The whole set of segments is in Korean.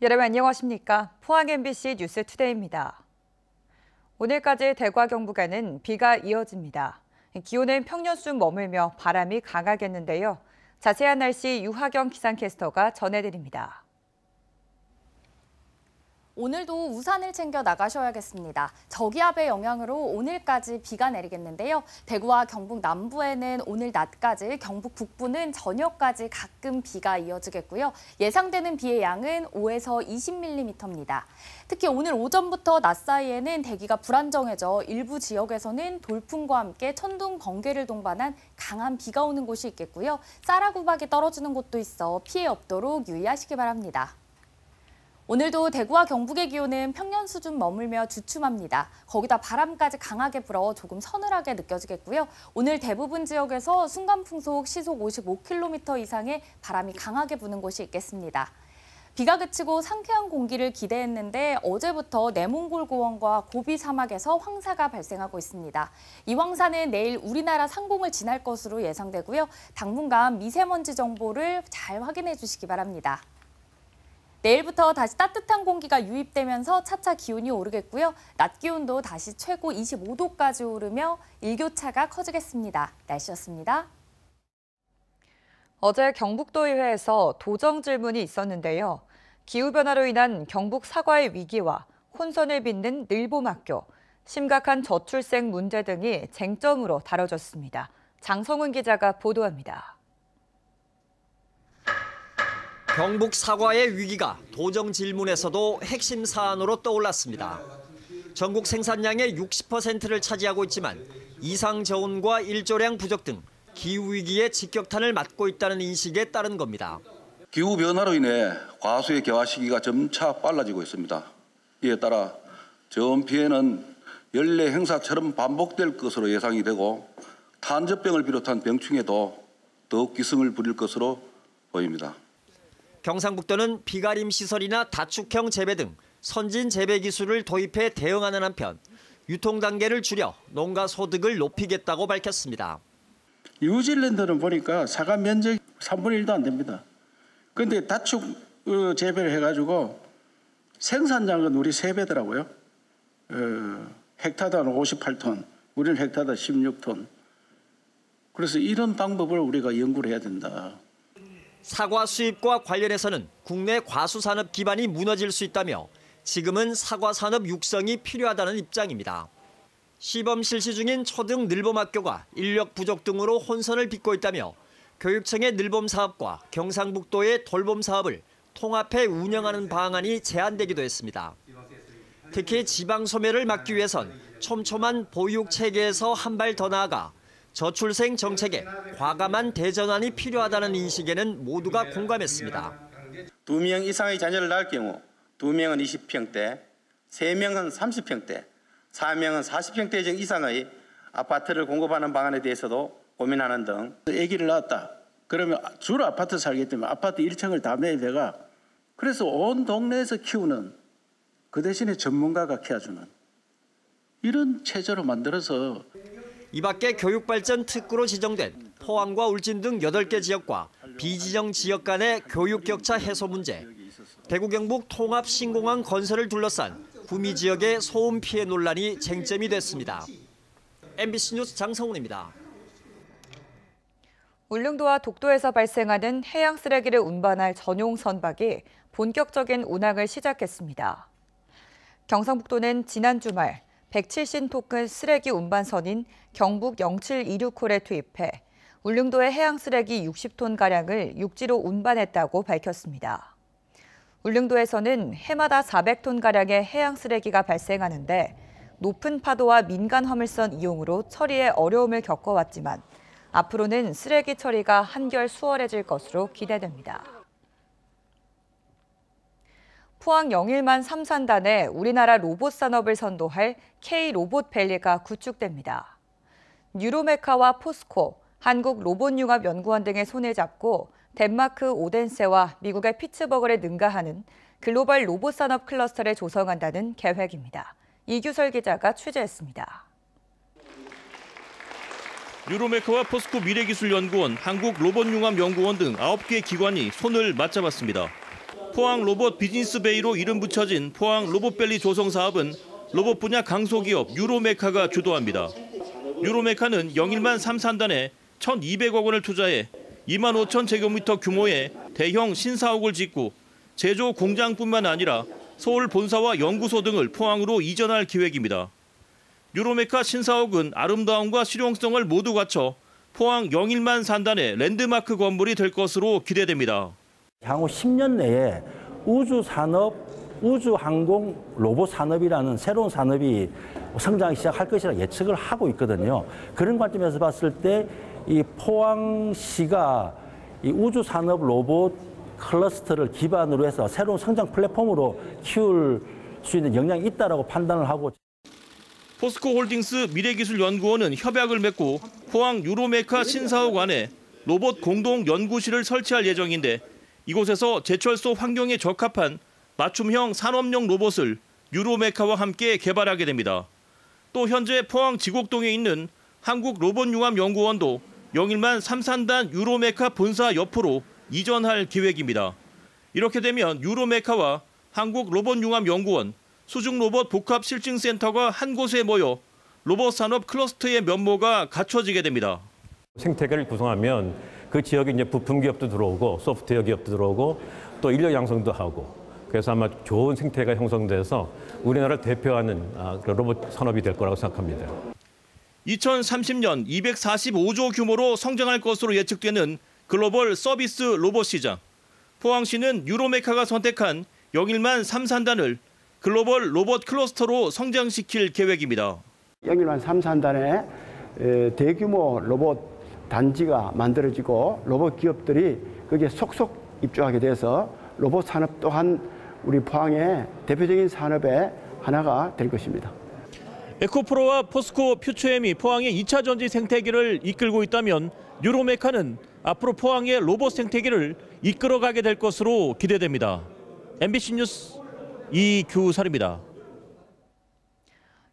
여러분 안녕하십니까? 포항 MBC 뉴스투데이입니다. 오늘까지 대구와 경북에는 비가 이어집니다. 기온은 평년수 머물며 바람이 강하겠는데요. 자세한 날씨 유하경 기상캐스터가 전해드립니다. 오늘도 우산을 챙겨 나가셔야겠습니다. 저기압의 영향으로 오늘까지 비가 내리겠는데요. 대구와 경북 남부에는 오늘 낮까지, 경북 북부는 저녁까지 가끔 비가 이어지겠고요. 예상되는 비의 양은 5에서 20mm입니다. 특히 오늘 오전부터 낮 사이에는 대기가 불안정해져 일부 지역에서는 돌풍과 함께 천둥, 번개를 동반한 강한 비가 오는 곳이 있겠고요. 쌀아구박이 떨어지는 곳도 있어 피해 없도록 유의하시기 바랍니다. 오늘도 대구와 경북의 기온은 평년 수준 머물며 주춤합니다. 거기다 바람까지 강하게 불어 조금 서늘하게 느껴지겠고요. 오늘 대부분 지역에서 순간풍속 시속 55km 이상의 바람이 강하게 부는 곳이 있겠습니다. 비가 그치고 상쾌한 공기를 기대했는데 어제부터 내몽골 고원과 고비 사막에서 황사가 발생하고 있습니다. 이 황사는 내일 우리나라 상공을 지날 것으로 예상되고요. 당분간 미세먼지 정보를 잘 확인해 주시기 바랍니다. 내일부터 다시 따뜻한 공기가 유입되면서 차차 기온이 오르겠고요. 낮 기온도 다시 최고 25도까지 오르며 일교차가 커지겠습니다. 날씨였습니다. 어제 경북도의회에서 도정 질문이 있었는데요. 기후변화로 인한 경북 사과의 위기와 혼선을 빚는 늘봄학교, 심각한 저출생 문제 등이 쟁점으로 다뤄졌습니다. 장성훈 기자가 보도합니다. 경북 사과의 위기가 도정 질문에서도 핵심 사안으로 떠올랐습니다. 전국 생산량의 60%를 차지하고 있지만 이상 저온과 일조량 부족 등 기후위기의 직격탄을 맞고 있다는 인식에 따른 겁니다. 기후변화로 인해 과수의 개화 시기가 점차 빨라지고 있습니다. 이에 따라 저온 피해는 연례 행사처럼 반복될 것으로 예상이 되고 탄저병을 비롯한 병충해도 더욱 기승을 부릴 것으로 보입니다. 경상북도는 비가림 시설이나 다축형 재배 등 선진 재배 기술을 도입해 대응하는 한편 유통 단계를 줄여 농가 소득을 높이겠다고 밝혔습니다. 뉴질랜드는 보니까 사과 면적이 3분의 1도 안 됩니다. 그런데 다축 재배를 해가지고 생산량은 우리 3배더라고요. 헥타당 58톤, 우리는 헥타당 16톤. 그래서 이런 방법을 우리가 연구를 해야 된다. 사과 수입과 관련해서는 국내 과수산업 기반이 무너질 수 있다며 지금은 사과 산업 육성이 필요하다는 입장입니다. 시범 실시 중인 초등 늘봄학교가 인력 부족 등으로 혼선을 빚고 있다며 교육청의 늘봄 사업과 경상북도의 돌봄 사업을 통합해 운영하는 방안이 제안되기도 했습니다. 특히 지방 소멸을 막기 위해선 촘촘한 보육 체계에서 한 발 더 나아가 저출생 정책에 과감한 대전환이 필요하다는 인식에는 모두가 공감했습니다. 2명 이상의 자녀를 낳을 경우 2명은 20평대, 3명은 30평대, 4명은 40평대 이상의 아파트를 공급하는 방안에 대해서도 고민하는 등. 아기를 낳았다. 그러면 주로 아파트 살기 때문에 아파트 1층을 다 매입해가 그래서 온 동네에서 키우는 그 대신에 전문가가 키워주는 이런 체제로 만들어서 이 밖에 교육발전 특구로 지정된 포항과 울진 등 8개 지역과 비지정 지역 간의 교육 격차 해소 문제, 대구 경북 통합 신공항 건설을 둘러싼 구미 지역의 소음 피해 논란이 쟁점이 됐습니다. MBC 뉴스 장성훈입니다. 울릉도와 독도에서 발생하는 해양 쓰레기를 운반할 전용 선박이 본격적인 운항을 시작했습니다. 경상북도는 지난 주말 170톤급 쓰레기 운반선인 경북 0726홀에 투입해 울릉도의 해양 쓰레기 60톤가량을 육지로 운반했다고 밝혔습니다. 울릉도에서는 해마다 400톤가량의 해양 쓰레기가 발생하는데 높은 파도와 민간 화물선 이용으로 처리에 어려움을 겪어왔지만 앞으로는 쓰레기 처리가 한결 수월해질 것으로 기대됩니다. 포항 영일만 3산단에 우리나라 로봇 산업을 선도할 K-로봇밸리가 구축됩니다. 뉴로메카와 포스코, 한국로봇융합연구원 등의 손을 잡고 덴마크 오덴세와 미국의 피츠버그를 능가하는 글로벌 로봇 산업 클러스터를 조성한다는 계획입니다. 이규설 기자가 취재했습니다. 뉴로메카와 포스코 미래기술연구원, 한국로봇융합연구원 등 9개 기관이 손을 맞잡았습니다. 포항 로봇 비즈니스베이로 이름 붙여진 포항 로봇밸리 조성 사업은 로봇 분야 강소기업 유로메카가 주도합니다. 유로메카는 영일만 3산단에 1,200억 원을 투자해 2만 5천 제곱미터 규모의 대형 신사옥을 짓고 제조 공장뿐만 아니라 서울 본사와 연구소 등을 포항으로 이전할 계획입니다. 유로메카 신사옥은 아름다움과 실용성을 모두 갖춰 포항 영일만 산단의 랜드마크 건물이 될 것으로 기대됩니다. 향후 10년 내에 우주산업, 우주항공 로봇 산업이라는 새로운 산업이 성장하기 시작할 것이라 예측을 하고 있거든요. 그런 관점에서 봤을 때 이 포항시가 이 우주산업 로봇 클러스터를 기반으로 해서 새로운 성장 플랫폼으로 키울 수 있는 역량이 있다고 판단을 하고 포스코홀딩스 미래기술연구원은 협약을 맺고 포항 유로메카 신사옥 안에 로봇 공동 연구실을 설치할 예정인데 이곳에서 제철소 환경에 적합한 맞춤형 산업용 로봇을 유로메카와 함께 개발하게 됩니다. 또 현재 포항 지곡동에 있는 한국로봇융합연구원도 영일만 3산단 유로메카 본사 옆으로 이전할 계획입니다. 이렇게 되면 유로메카와 한국로봇융합연구원, 수중로봇 복합실증센터가 한 곳에 모여 로봇 산업 클러스터의 면모가 갖춰지게 됩니다. 생태계를 구성하면 그 지역에 이제 부품 기업도 들어오고 소프트웨어 기업도 들어오고 또 인력 양성도 하고 그래서 아마 좋은 생태가 형성돼서 우리나라를 대표하는 로봇 산업이 될 거라고 생각합니다. 2030년 245조 규모로 성장할 것으로 예측되는 글로벌 서비스 로봇 시장. 포항시는 유로메카가 선택한 영일만 3산단을 글로벌 로봇 클러스터로 성장시킬 계획입니다. 영일만 3산단에 대규모 로봇 단지가 만들어지고 로봇 기업들이 거기에 속속 입주하게 돼서 로봇 산업 또한 우리 포항의 대표적인 산업의 하나가 될 것입니다. 에코프로와 포스코 퓨처엠이 포항의 2차 전지 생태계를 이끌고 있다면 유로메카는 앞으로 포항의 로봇 생태계를 이끌어가게 될 것으로 기대됩니다. MBC 뉴스 이규설입니다.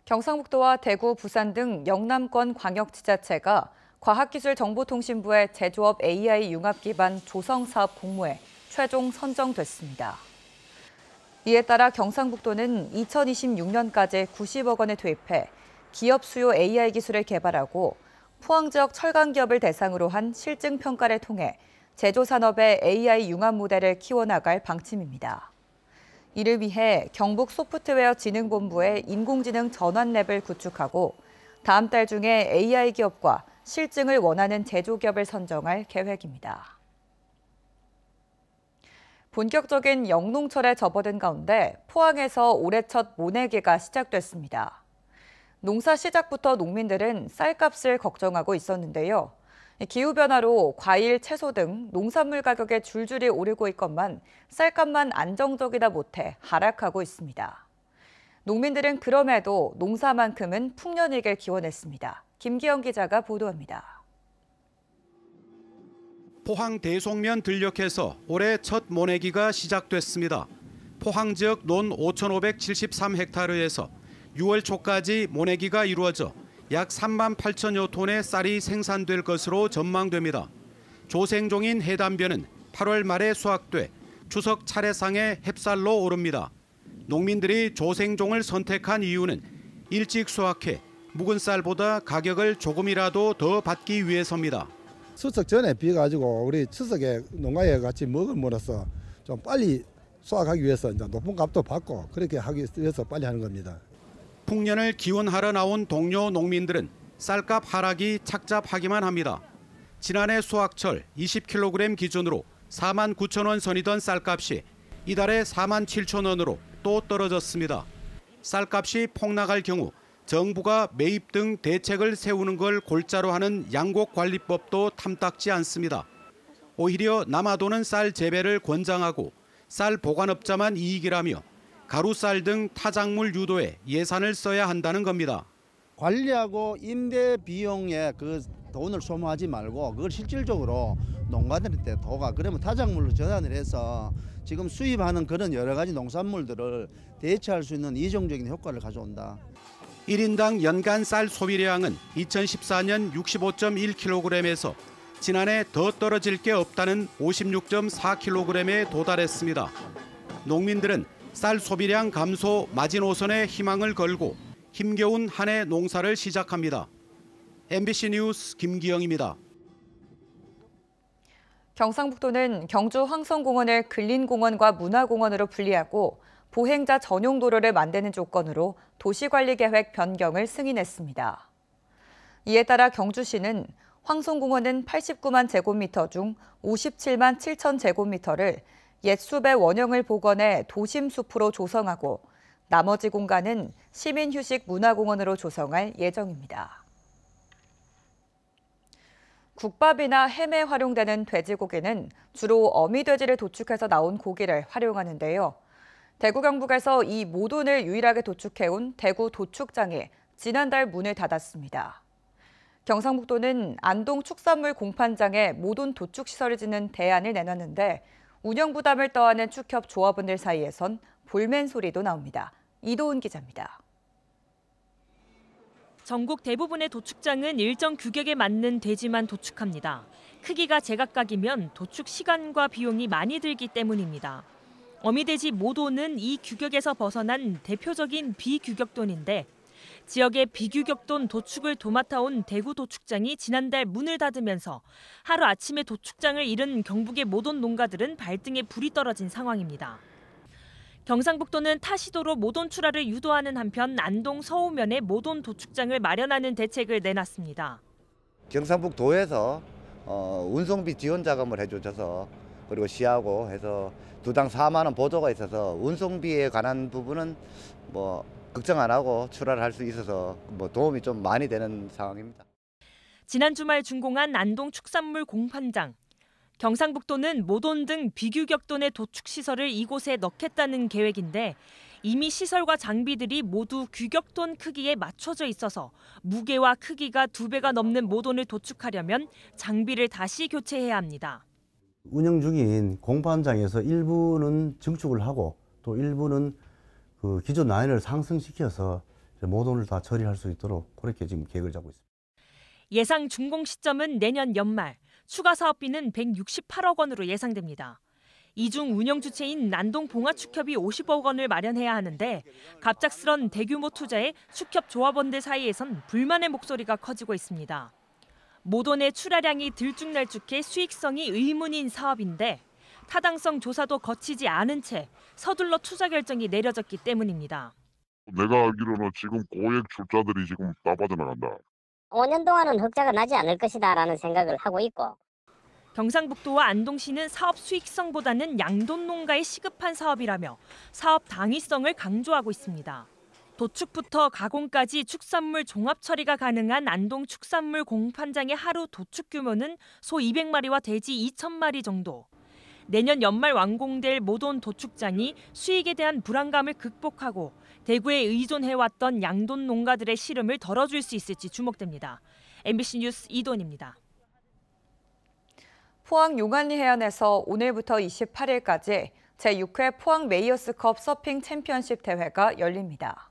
경상북도와 대구, 부산 등 영남권 광역지자체가 과학기술정보통신부의 제조업 AI 융합 기반 조성 사업 공모에 최종 선정됐습니다. 이에 따라 경상북도는 2026년까지 90억 원을 투입해 기업 수요 AI 기술을 개발하고 포항 지역 철강 기업을 대상으로 한 실증 평가를 통해 제조 산업의 AI 융합 모델을 키워나갈 방침입니다. 이를 위해 경북 소프트웨어 진흥본부의 인공지능 전환 랩을 구축하고 다음 달 중에 AI 기업과 실증을 원하는 제조기업을 선정할 계획입니다. 본격적인 영농철에 접어든 가운데 포항에서 올해 첫 모내기가 시작됐습니다. 농사 시작부터 농민들은 쌀값을 걱정하고 있었는데요. 기후변화로 과일, 채소 등 농산물 가격이 줄줄이 오르고 있건만 쌀값만 안정적이다 못해 하락하고 있습니다. 농민들은 그럼에도 농사만큼은 풍년이길 기원했습니다. 김기영 기자가 보도합니다. 포항 대송면 들녘에서 올해 첫 모내기가 시작됐습니다. 포항 지역 논 5,573헥타르에서 6월 초까지 모내기가 이루어져 약 3만 8천여 톤의 쌀이 생산될 것으로 전망됩니다. 조생종인 해담벼는 8월 말에 수확돼 추석 차례상에 햅쌀로 오릅니다. 농민들이 조생종을 선택한 이유는 일찍 수확해 묵은 쌀보다 가격을 조금이라도 더 받기 위해서입니다. 추석 전에 비가지고 우리 추석에 농가에 같이 먹음으로써 좀 빨리 수확하기 위해서 이제 높은 값도 받고 그렇게 하기 위해서 빨리 하는 겁니다. 풍년을 기원하러 나온 동료 농민들은 쌀값 하락이 착잡하기만 합니다. 지난해 수확철 20kg 기준으로 4만 9천 원 선이던 쌀값이 이달에 4만 7천 원으로 또 떨어졌습니다. 쌀값이 폭락할 경우 정부가 매입 등 대책을 세우는 걸 골자로 하는 양곡관리법도 탐탁지 않습니다. 오히려 남아도는 쌀 재배를 권장하고 쌀 보관업자만 이익이라며 가루쌀 등 타작물 유도에 예산을 써야 한다는 겁니다. 관리하고 임대 비용에 그 돈을 소모하지 말고 그걸 실질적으로 농가들한테 도가 그러면 타작물로 전환을 해서 지금 수입하는 그런 여러 가지 농산물들을 대체할 수 있는 이정적인 효과를 가져온다. 1인당 연간 쌀 소비량은 2014년 65.1kg에서 지난해 더 떨어질 게 없다는 56.4kg에 도달했습니다. 농민들은 쌀 소비량 감소 마지노선에 희망을 걸고 힘겨운 한 해 농사를 시작합니다. MBC 뉴스 김기영입니다. 경상북도는 경주 황성공원을 근린공원과 문화공원으로 분리하고 보행자 전용 도로를 만드는 조건으로 도시관리계획 변경을 승인했습니다. 이에 따라 경주시는 황성공원은 89만 제곱미터 중 57만 7천 제곱미터를 옛 숲의 원형을 복원해 도심숲으로 조성하고 나머지 공간은 시민휴식 문화공원으로 조성할 예정입니다. 국밥이나 햄에 활용되는 돼지고기는 주로 어미돼지를 도축해서 나온 고기를 활용하는데요. 대구 경북에서 이 모돈을 유일하게 도축해온 대구 도축장이 지난달 문을 닫았습니다. 경상북도는 안동 축산물 공판장에 모돈 도축 시설을 짓는 대안을 내놨는데 운영 부담을 떠안은 축협 조합원들 사이에선 볼멘 소리도 나옵니다. 이도훈 기자입니다. 전국 대부분의 도축장은 일정 규격에 맞는 돼지만 도축합니다. 크기가 제각각이면 도축 시간과 비용이 많이 들기 때문입니다. 어미돼지 모돈은 이 규격에서 벗어난 대표적인 비규격돈인데 지역의 비규격돈 도축을 도맡아온 대구 도축장이 지난달 문을 닫으면서 하루아침에 도축장을 잃은 경북의 모돈 농가들은 발등에 불이 떨어진 상황입니다. 경상북도는 타시도로 모돈 출하를 유도하는 한편 안동 서우면에 모돈 도축장을 마련하는 대책을 내놨습니다. 경상북도에서 운송비 지원 자금을 해주셔서 그리고 시하고 해서 두당 4만 원 보조가 있어서 운송비에 관한 부분은 걱정 안 하고 출하를 할 수 있어서 도움이 좀 많이 되는 상황입니다. 지난 주말 준공한 안동 축산물 공판장. 경상북도는 모돈 등 비규격돈의 도축 시설을 이곳에 넣겠다는 계획인데 이미 시설과 장비들이 모두 규격돈 크기에 맞춰져 있어서 무게와 크기가 2배가 넘는 모돈을 도축하려면 장비를 다시 교체해야 합니다. 운영 중인 공판장에서 일부는 증축을 하고 또 일부는 그 기존 라인을 상승시켜서 모돈을 다 처리할 수 있도록 그렇게 지금 계획을 잡고 있습니다. 예상 준공 시점은 내년 연말. 추가 사업비는 168억 원으로 예상됩니다. 이중 운영 주체인 안동 봉화축협이 50억 원을 마련해야 하는데 갑작스런 대규모 투자에 축협 조합원들 사이에선 불만의 목소리가 커지고 있습니다. 모돈의 출하량이 들쭉날쭉해 수익성이 의문인 사업인데 타당성 조사도 거치지 않은 채 서둘러 투자 결정이 내려졌기 때문입니다. 내가 알기로는 지금 고액 출자들이 지금 다 빠져나간다. 5년 동안은 흑자가 나지 않을 것이다라는 생각을 하고 있고. 경상북도와 안동시는 사업 수익성보다는 양돈 농가에 시급한 사업이라며 사업 당위성을 강조하고 있습니다. 도축부터 가공까지 축산물 종합 처리가 가능한 안동 축산물 공판장의 하루 도축 규모는 소 200마리와 돼지 2,000마리 정도. 내년 연말 완공될 모돈 도축장이 수익에 대한 불안감을 극복하고 대구에 의존해왔던 양돈 농가들의 시름을 덜어줄 수 있을지 주목됩니다. MBC 뉴스 이도은입니다. 포항 용안리 해안에서 오늘부터 28일까지 제6회 포항 메이어스컵 서핑 챔피언십 대회가 열립니다.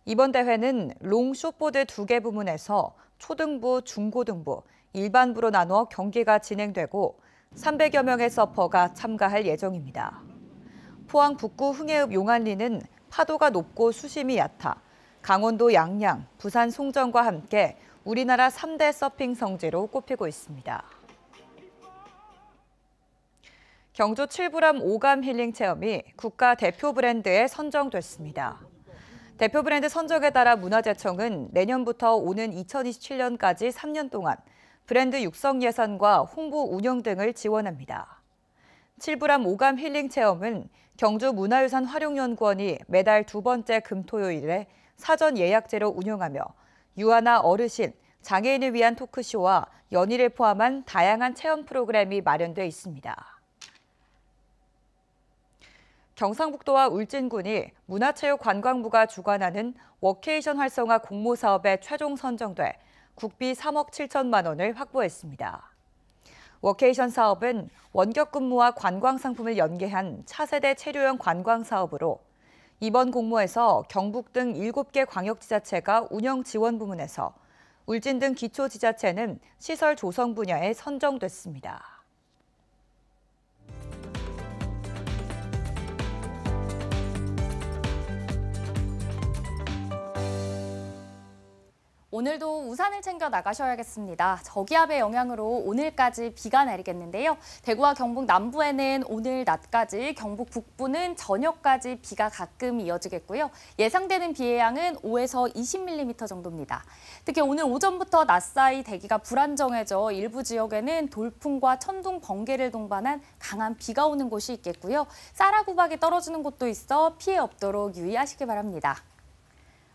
이번 대회는 롱 숏보드 2개 부문에서 초등부, 중고등부, 일반부로 나눠 경기가 진행되고 300여 명의 서퍼가 참가할 예정입니다. 포항 북구 흥해읍 용안리는 파도가 높고 수심이 얕아 강원도 양양, 부산 송정과 함께 우리나라 3대 서핑 성지로 꼽히고 있습니다. 경주 칠부람 오감 힐링 체험이 국가 대표 브랜드에 선정됐습니다. 대표 브랜드 선정에 따라 문화재청은 내년부터 오는 2027년까지 3년 동안 브랜드 육성 예산과 홍보 운영 등을 지원합니다. 칠부람 오감 힐링 체험은 경주 문화유산 활용연구원이 매달 2번째 금토요일에 사전 예약제로 운영하며 유아나 어르신, 장애인을 위한 토크쇼와 연희를 포함한 다양한 체험 프로그램이 마련돼 있습니다. 경상북도와 울진군이 문화체육관광부가 주관하는 워케이션 활성화 공모 사업에 최종 선정돼 국비 3억 7천만 원을 확보했습니다. 워케이션 사업은 원격 근무와 관광 상품을 연계한 차세대 체류형 관광 사업으로 이번 공모에서 경북 등 7개 광역지자체가 운영 지원 부문에서 울진 등 기초지자체는 시설 조성 분야에 선정됐습니다. 오늘도 우산을 챙겨 나가셔야겠습니다. 저기압의 영향으로 오늘까지 비가 내리겠는데요. 대구와 경북 남부에는 오늘 낮까지, 경북 북부는 저녁까지 비가 가끔 이어지겠고요. 예상되는 비의 양은 5에서 20mm 정도입니다. 특히 오늘 오전부터 낮 사이 대기가 불안정해져 일부 지역에는 돌풍과 천둥, 번개를 동반한 강한 비가 오는 곳이 있겠고요. 쌀아구박이 떨어지는 곳도 있어 피해 없도록 유의하시기 바랍니다.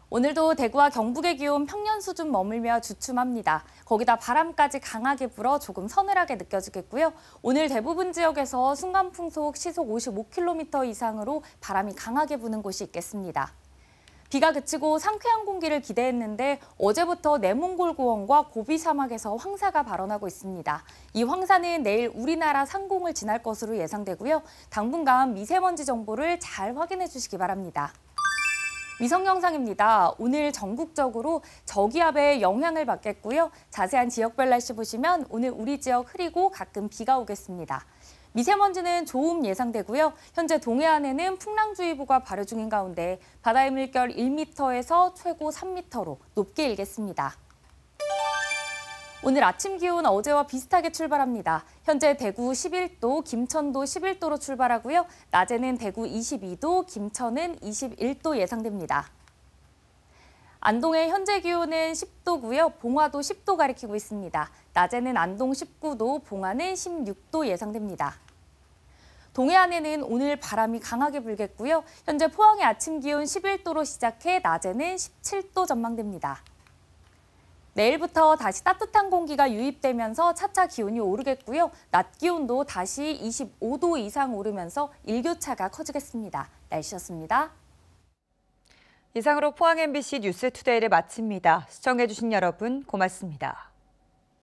오늘도 대구와 경북의 기온 평년 수준 머물며 주춤합니다. 거기다 바람까지 강하게 불어 조금 서늘하게 느껴지겠고요. 오늘 대부분 지역에서 순간풍속 시속 55km 이상으로 바람이 강하게 부는 곳이 있겠습니다. 비가 그치고 상쾌한 공기를 기대했는데 어제부터 내몽골 고원과 고비 사막에서 황사가 발원하고 있습니다. 이 황사는 내일 우리나라 상공을 지날 것으로 예상되고요. 당분간 미세먼지 정보를 잘 확인해 주시기 바랍니다. 위성 영상입니다. 오늘 전국적으로 저기압의 영향을 받겠고요. 자세한 지역별 날씨 보시면 오늘 우리 지역 흐리고 가끔 비가 오겠습니다. 미세먼지는 좋음 예상되고요. 현재 동해안에는 풍랑주의보가 발효 중인 가운데 바다의 물결 1m에서 최고 3m로 높게 일겠습니다. 오늘 아침 기온 어제와 비슷하게 출발합니다. 현재 대구 11도, 김천도 11도로 출발하고요. 낮에는 대구 22도, 김천은 21도 예상됩니다. 안동의 현재 기온은 10도고요. 봉화도 10도 가리키고 있습니다. 낮에는 안동 19도, 봉화는 16도 예상됩니다. 동해안에는 오늘 바람이 강하게 불겠고요. 현재 포항의 아침 기온 11도로 시작해 낮에는 17도 전망됩니다. 내일부터 다시 따뜻한 공기가 유입되면서 차차 기온이 오르겠고요. 낮 기온도 다시 25도 이상 오르면서 일교차가 커지겠습니다. 날씨였습니다. 이상으로 포항 MBC 뉴스투데이를 마칩니다. 시청해주신 여러분 고맙습니다.